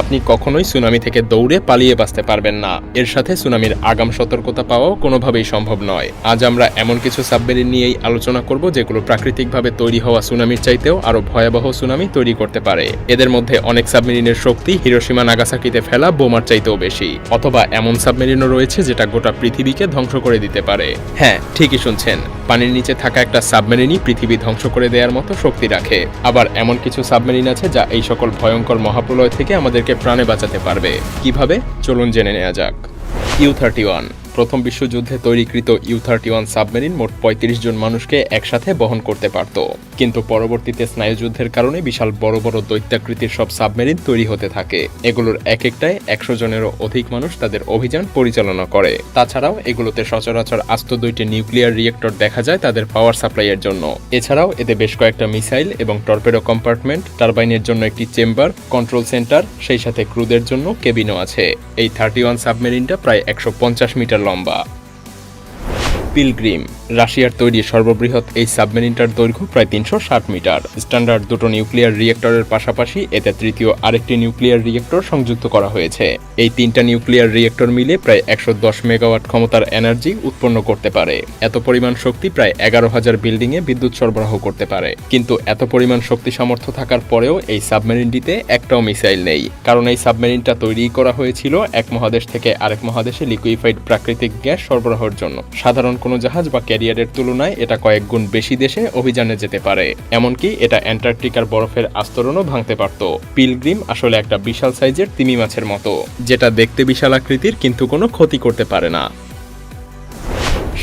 আপনি কখনোই সুনামি থেকে দৌড়ে পালিয়ে বাঁচতে পারবেন না। এর সাথে সুনামির আগাম সতর্কতা পাওয়াও কোনোভাবেই সম্ভব নয়। আজ আমরা এমন কিছু সাবমেরিন নিয়েই আলোচনা করব যেগুলো প্রাকৃতিকভাবে তৈরি হওয়া সুনামির চাইতেও আরও ভয়াবহ সুনামি তৈরি করতে পারে। এদের মধ্যে অনেক সাবমেরিনের শক্তি হিরোশিমা নাগাসাকিতে ফেলা বোমার চাইতেও বেশি, অথবা এমন সাবমেরিনও রয়েছে যেটা গোটা পৃথিবীকে ধ্বংস করে দিতে পারে। হ্যাঁ, ঠিকই শুনছেন, পানির নিচে থাকা একটা সাবমেরিনই পৃথিবী ধ্বংস করে দেওয়ার মতো শক্তি রাখে। আবার এমন কিছু সাবমেরিন আছে যা এই সকল ভয়ঙ্কর মহাপ্রলয় থেকে আমাদেরকে প্রাণে বাঁচাতে পারবে। কিভাবে, চলুন জেনে নেওয়া যাক। ইউ-31 প্রথম বিশ্বযুদ্ধে তৈরিকৃত ইউ-31 সাবমেরিন মোট ৩৫ জন মানুষকে একসাথে বহন করতে পারত, কিন্তু পরবর্তীতে স্নায়ুযুদ্ধের কারণে বিশাল বড় বড় দৈত্যাকৃতির সব সাবমেরিন তৈরি হতে থাকে। এগুলোর এক একটায় ১০০ জনেরও অধিক মানুষ তাদের অভিযান পরিচালনা করে। তাছাড়াও এগুলোতে সচরাচর আস্ত ২টি নিউক্লিয়ার রিয়েক্টর দেখা যায় তাদের পাওয়ার সাপ্লাইয়ের জন্য। এছাড়াও এতে বেশ কয়েকটা মিসাইল এবং টর্পেডো কম্পার্টমেন্ট, টারবাইনের জন্য একটি চেম্বার, কন্ট্রোল সেন্টার, সেই সাথে ক্রুদের জন্য কেবিনও আছে। এই 31 সাবমেরিনটা প্রায় ১৫০ মিটার লম্বা। পিলগ্রিম রাশিয়ার তৈরি সর্ববৃহৎ এই সাবমেরিনটার দৈর্ঘ্য প্রায় ৩৬০ মিটার। স্ট্যান্ডার্ড দুটো নিউক্লিয়ার রিয়েক্টরের পাশাপাশি এতে তৃতীয় আরেকটি নিউক্লিয়ার রিয়েক্টর সংযুক্ত করা হয়েছে। এই তিনটা নিউক্লিয়ার রিয়েক্টর মিলে প্রায় ১১০ মেগাওয়াট ক্ষমতার এনার্জি উৎপন্ন করতে পারে। এত পরিমাণ শক্তি প্রায় ১১,০০০ বিল্ডিংয়ে বিদ্যুৎ সরবরাহ করতে পারে। কিন্তু এত পরিমাণ শক্তি সামর্থ্য থাকার পরেও এই সাবমেরিনটিতে একটাও মিসাইল নেই, কারণ এই সাবমেরিনটা তৈরি করা হয়েছিল এক মহাদেশ থেকে আরেক মহাদেশে লিকুইফাইড প্রাকৃতিক গ্যাস সরবরাহের জন্য। সাধারণ কোনো জাহাজ বা ক্যারিয়ারের তুলনায় এটা কয়েক গুণ বেশি দেশে অভিযানে যেতে পারে। এমনকি এটা অ্যান্টার্কটিকার বরফের আস্তরণও ভাঙতে পারত। পিলগ্রিম আসলে একটা বিশাল সাইজের তিমি মাছের মতো, যেটা দেখতে বিশাল আকৃতির কিন্তু কোনো ক্ষতি করতে পারে না।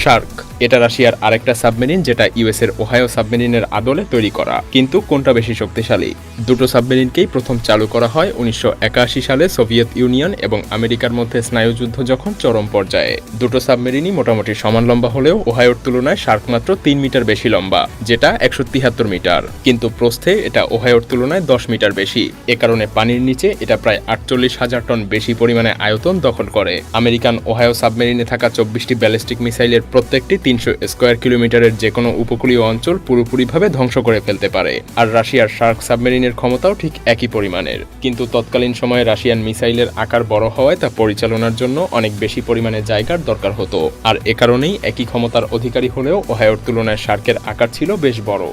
শার্ক এটা রাশিয়ার আরেকটা সাবমেরিন, যেটা ইউএস এর ওহাইও সাবমেরিনের আদলে তৈরি করা। কিন্তু কোনটা বেশি শক্তিশালী? দুটো সাবমেরিনকেই প্রথম চালু করা হয় ১৯৮১ সালে সোভিয়েত ইউনিয়ন এবং আমেরিকার মধ্যে স্নায়ুযুদ্ধ যখন চরম পর্যায়ে। দুটো সাবমেরিনই মোটামুটি সমান লম্বা হলেও ওহাইওর তুলনায় শার্ক মাত্র ৩ মিটার বেশি লম্বা, যেটা ১৭৩ মিটার। কিন্তু প্রস্থে এটা ওহাইওর তুলনায় ১০ মিটার বেশি। এ কারণে পানির নিচে এটা প্রায় ৪৮,০০০ টন বেশি পরিমাণে আয়তন দখল করে। আমেরিকান ওহাইও সাবমেরিনে থাকা ২৪টি ব্যালিস্টিক মিসাইলের প্রত্যেকটি ৩০০ স্কোয়ার কিলোমিটারের যে কোনো উপকূলীয় অঞ্চল পুরোপুরিভাবে ধ্বংস করে ফেলতে পারে। আর রাশিয়ার শার্ক সাবমেরিনের ক্ষমতাও ঠিক একই পরিমাণের। কিন্তু তৎকালীন সময়ে রাশিয়ান মিসাইলের আকার বড় হওয়ায় তা পরিচালনার জন্য অনেক বেশি পরিমাণে জায়গার দরকার হতো। আর এ কারণেই একই ক্ষমতার অধিকারী হলেও ওহাইওর তুলনায় শার্কের আকার ছিল বেশ বড়।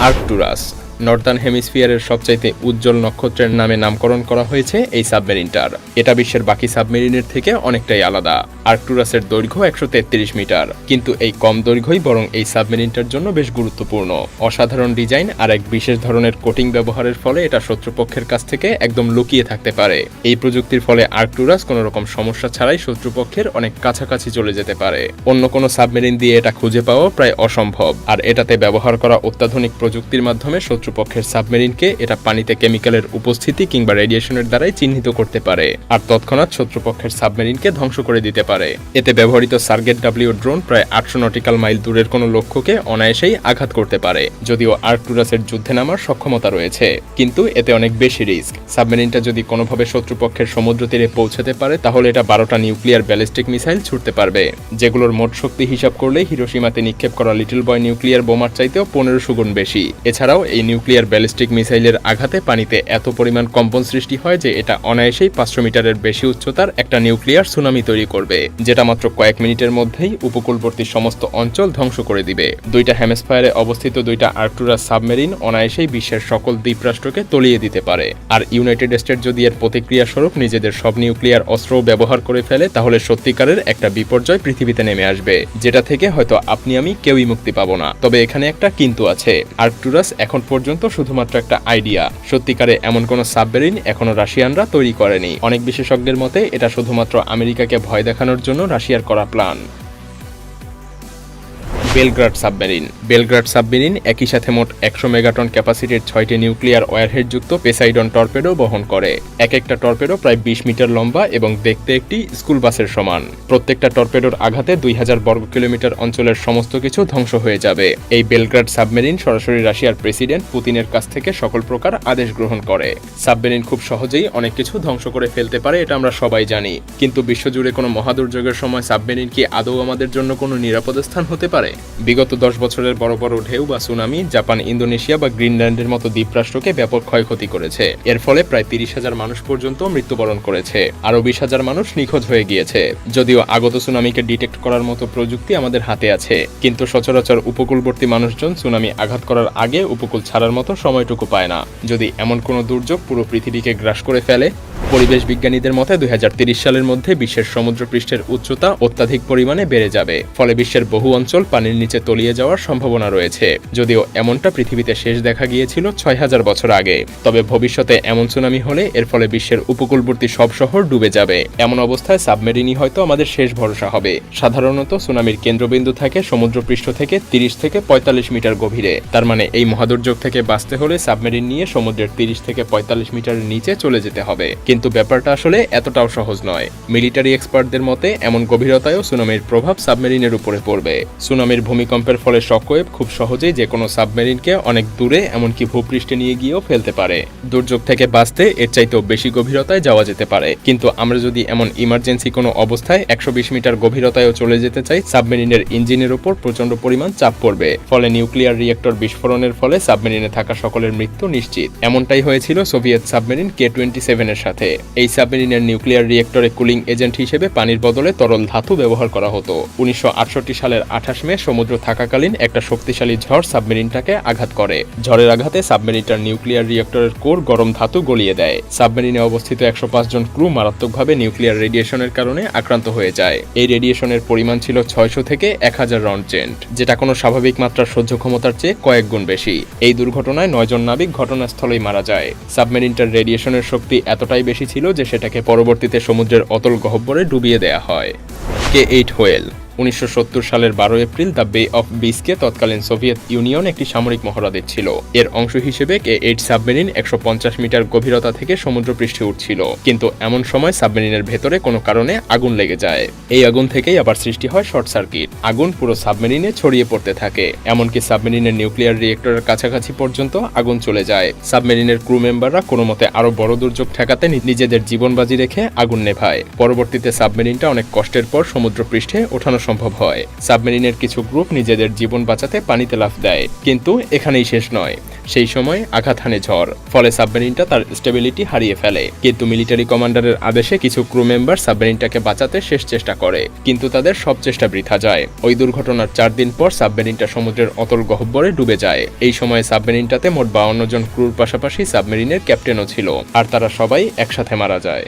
আর্কটুরাস নর্দার্ন হেমিস্ফিয়ারের সবচাইতে উজ্জ্বল নক্ষত্রের নামে নামকরণ করা হয়েছে এই সাবমেরিনটার। এটা বিশ্বের বাকি সাবমেরিনের থেকে অনেকটাই আলাদা। আর্কটুরাসের দৈর্ঘ্য ১৩৩ মিটার, কিন্তু এই কম দৈর্ঘ্যই বরং এই সাবমেরিনটার জন্য বেশ গুরুত্বপূর্ণ। অসাধারণ ডিজাইন আর এক বিশেষ ধরনের কোটিং ব্যবহারের ফলে এটা শত্রুপক্ষের কাছ থেকে একদম লুকিয়ে থাকতে পারে। এই প্রযুক্তির ফলে আর্কটুরাস কোনো রকম সমস্যা ছাড়াই শত্রুপক্ষের অনেক কাছাকাছি চলে যেতে পারে। অন্য কোনো সাবমেরিন দিয়ে এটা খুঁজে পাওয়া প্রায় অসম্ভব। আর এটাতে ব্যবহার করা অত্যাধুনিক প্রযুক্তির মাধ্যমে শত্রুপক্ষের সাবমেরিনকে এটা পানিতে কেমিক্যালের উপস্থিতি কিংবা রেডিয়েশনের দ্বারাই চিহ্নিত করতে পারে, আর তৎক্ষণাৎ শত্রুপক্ষের সাবমেরিনকে ধ্বংস করে দিতে পারে। এতে ব্যবহৃত সার্গেট ডাব্লিউ ড্রোন প্রায় ৮০০ নটিক্যাল মাইল দূরের কোনো লক্ষ্যকে অনায়াসেই আঘাত করতে পারে। যদিও আর্কটুরাসের যুদ্ধে নামার সক্ষমতা রয়েছে, কিন্তু এতে অনেক বেশি রিস্ক। সাবমেরিনটা যদি কোনোভাবে শত্রুপক্ষের সমুদ্র তীরে পৌঁছাতে পারে, তাহলে এটা ১২টা নিউক্লিয়ার ব্যালিস্টিক মিসাইল ছুটতে পারবে, যেগুলোর মোট শক্তি হিসাব করলে হিরোশিমাতে নিক্ষেপ করা লিটল বয় নিউক্লিয়ার বোমার চাইতেও ১৫০০ গুণ বেশি। এছাড়াও এই নিউক্লিয়ার ব্যালিস্টিক মিসাইলের আঘাতে পানিতে এত পরিমাণ কম্পন সৃষ্টি হয় যে এটা অনায়াসেই ৫০০ মিটারের বেশি উচ্চতার একটা নিউক্লিয়ার সুনামি তৈরি করবে, যেটা মাত্র কয়েক মিনিটের মধ্যেই উপকূলবর্তী সমস্ত অঞ্চল ধ্বংস করে দিবে। দুইটা হেমিস্ফিয়ারে অবস্থিত দুইটা আর্কটুরাস সাবমেরিন অনায়াসেই বিশ্বের সকল দ্বীপরাষ্ট্রকে তলিয়ে দিতে পারে। আর ইউনাইটেড স্টেটস যদি এর প্রতিক্রিয়া স্বরূপ নিজেদের সব নিউক্লিয়ার অস্ত্রও ব্যবহার করে ফেলে, তাহলে সত্যিকারের একটা বিপর্যয় পৃথিবীতে নেমে আসবে, যেটা থেকে হয়তো আপনি আমি কেউই মুক্তি পাবো না। তবে এখানে একটা কিন্তু আছে, আর্কটুরাস এখন পর্যন্ত শুধুমাত্র একটা আইডিয়া। সত্যিকারে এমন কোনো সাবমেরিন এখনো রাশিয়ানরা তৈরি করেনি। অনেক বিশেষজ্ঞের মতে এটা শুধুমাত্র আমেরিকাকে ভয় দেখানোর জন্য রাশিয়ার করা প্ল্যান। বেলগ্রাড সাবমেরিন বেলগ্রাড সাবমেরিন একই সাথে মোট ১০০ মেগাটন ক্যাপাসিটির 6টি নিউক্লিয়ার ওয়ারহেড যুক্ত পেসাইডন টর্পেডো বহন করে। এক একটা টর্পেডো প্রায় ২০ মিটার লম্বা এবং দেখতে একটি স্কুল বাসের সমান। প্রত্যেকটা টর্পেডোর আঘাতে ২০০০ বর্গ কিলোমিটার অঞ্চলের সমস্ত কিছু ধ্বংস হয়ে যাবে। এই বেলগ্রাড সাবমেরিন সরাসরি রাশিয়ার প্রেসিডেন্ট পুতিনের কাছ থেকে সকল প্রকার আদেশ গ্রহণ করে। সাবমেরিন খুব সহজেই অনেক কিছু ধ্বংস করে ফেলতে পারে, এটা আমরা সবাই জানি। কিন্তু বিশ্বজুড়ে কোনো মহাদুর্যোগের সময় সাবমেরিন কি আদৌ আমাদের জন্য কোনো নিরাপদ স্থান হতে পারে? বিগত 10 বছরের বড় বড় ঢেউ বা সুনামি জাপান, ইন্দোনেশিয়া বা গ্রিনল্যান্ডের মতো দ্বীপরাষ্ট্রকে ব্যাপক ক্ষয়ক্ষতি করেছে। এর ফলে প্রায় 30,000 মানুষ পর্যন্ত মৃত্যুবরণ করেছে, আরও 20,000 মানুষ নিখোঁজ হয়ে গিয়েছে। যদিও আগত সুনামিকে ডিটেক্ট করার মতো প্রযুক্তি আমাদের হাতে আছে, কিন্তু সচরাচর উপকূলবর্তী মানুষজন সুনামি আঘাত করার আগে উপকূল ছাড়ার মতো সময়টুকু পায় না। যদি এমন কোনো দুর্যোগ পুরো পৃথিবীকে গ্রাস করে ফেলে, পরিবেশ বিজ্ঞানীদের মতে 2030 সালের মধ্যে বিশ্বের সমুদ্রপৃষ্ঠের উচ্চতা অত্যাধিক পরিমাণে বেড়ে যাবে, ফলে বিশ্বের বহু অঞ্চল পানির নিচে তলিয়ে যাওয়ার সম্ভাবনা রয়েছে। যদিও এমনটা পৃথিবীতে শেষ দেখা গিয়েছিল 6000 বছর আগে, তবে ভবিষ্যতে এমন সুনামি হলে এর ফলে বিশ্বের উপকূলবর্তী সব শহর ডুবে যাবে। এমন অবস্থায় সাবমেরিনই হয়তো আমাদের শেষ ভরসা হবে। সাধারণত সুনামির কেন্দ্রবিন্দু থাকে সমুদ্রপৃষ্ঠ থেকে 30 থেকে 45 মিটার গভীরে। তার মানে এই মহাদুর্যোগ থেকে বাঁচতে হলে সাবমেরিন নিয়ে সমুদ্রের 30 থেকে 45 মিটারের নিচে চলে যেতে হবে। কিন্তু ব্যাপারটা আসলে এতটাও সহজ নয়। মিলিটারি এক্সপার্টদের মতে এমন গভীরতায়ও সুনামির প্রভাব সাবমেরিনের উপরে পড়বে। সুনামির ভূমিকম্পের ফলে শকওয়েভ খুব সহজেই যে কোনো সাবমেরিনকে অনেক দূরে, এমনকি ভূপৃষ্ঠে নিয়ে গিয়েও ফেলতে পারে। দুর্যোগ থেকে বাঁচতে এর চাইতেও বেশি গভীরতায় যাওয়া যেতে পারে, কিন্তু আমরা যদি এমন ইমার্জেন্সি কোনো অবস্থায় 120 মিটার গভীরতায়ও চলে যেতে চাই, সাবমেরিনের ইঞ্জিনের উপর প্রচন্ড পরিমাণ চাপ পড়বে, ফলে নিউক্লিয়ার রিয়েক্টর বিস্ফোরণের ফলে সাবমেরিনে থাকা সকলের মৃত্যু নিশ্চিত। এমনটাই হয়েছিল সোভিয়েত সাবমেরিন K-27 এর সাথে। এই সাবমেরিনের নিউক্লিয়ার রিয়েক্টরে কুলিং এজেন্ট হিসেবে পানির বদলে তরল ধাতু ব্যবহার করা হতো। 1968 সালের 28 মে সমুদ্র থাকাকালীন একটা শক্তিশালী ঝড় সাবমেরিনটাকে আঘাত করে। ঝড়ের আঘাতে সাবমেরিনটার নিউক্লিয়ার রিয়েক্টরের কোর গরম ধাতু গলিয়ে দেয়। সাবমেরিনে অবস্থিত 105 জন ক্রু মারাত্মকভাবে নিউক্লিয়ার রেডিয়েশনের কারণে আক্রান্ত হয়ে যায়। এই রেডিয়েশনের পরিমাণ ছিল 600 থেকে 1000 রাউন্ডজেন্ট, যেটা কোনো স্বাভাবিক মাত্রার সহ্য ক্ষমতার চেয়ে কয়েক গুণ বেশি। এই দুর্ঘটনায় 9 জন নাবিক ঘটনাস্থলেই মারা যায়। সাবমেরিনটার রেডিয়েশনের শক্তি এতটাই বেশি ছিল যে সেটাকে পরবর্তীতে সমুদ্রের অতল গহ্বরে ডুবিয়ে দেয়া হয়। K8 হোয়েল 1970 সালের 12 এপ্রিল দ্য বে অফ বিসকে তৎকালীন সোভিয়েত ইউনিয়ন একটি সামরিক মহড়া দিচ্ছিল। এর অংশ হিসেবে K8 সাবমেরিন 150 মিটার গভীরতা থেকে সমুদ্রপৃষ্ঠে উঠছিল, কিন্তু এমন সময় সাবমেরিনের ভেতরে কোনো কারণে আগুন লেগে যায়। এই আগুন থেকেই আবার সৃষ্টি হয় শর্ট সার্কিট। আগুন পুরো সাবমেরিনে ছড়িয়ে পড়তে থাকে, এমনকি সাবমেরিনের নিউক্লিয়ার রিয়েক্টরের কাছাকাছি পর্যন্ত আগুন চলে যায়। সাবমেরিনের ক্রু মেম্বাররা কোনো মতে আরো বড় দুর্যোগ ঠেকাতে নিজেদের জীবন বাজি রেখে আগুন নেভায়। পরবর্তীতে সাবমেরিনটা অনেক কষ্টের পর সমুদ্রপৃষ্ঠে ওঠানো সম্ভব হয়। সাবমেরিনের কিছু গ্রুপ নিজেদের জীবন বাঁচাতে পানিতে লাফ দেয়, কিন্তু এখানেই শেষ নয়। সেই সময় আঘাত হানে ঝড়, ফলে সাবমেরিনটা তার স্টেবিলিটি হারিয়ে ফেলে। কিন্তু মিলিটারি কমান্ডারের আদেশে কিছু ক্রু মেম্বার সাবমেরিনটাকে বাঁচাতে শেষ চেষ্টা করে, কিন্তু তাদের সব চেষ্টা বৃথা যায়। ওই দুর্ঘটনার 4 দিন পর সাবমেরিনটা সমুদ্রের অতল গহ্বরে ডুবে যায়। এই সময় সাবমেরিনটাতে মোট 52 জন ক্রুর পাশাপাশি সাবমেরিনের ক্যাপ্টেনও ছিল, আর তারা সবাই একসাথে মারা যায়।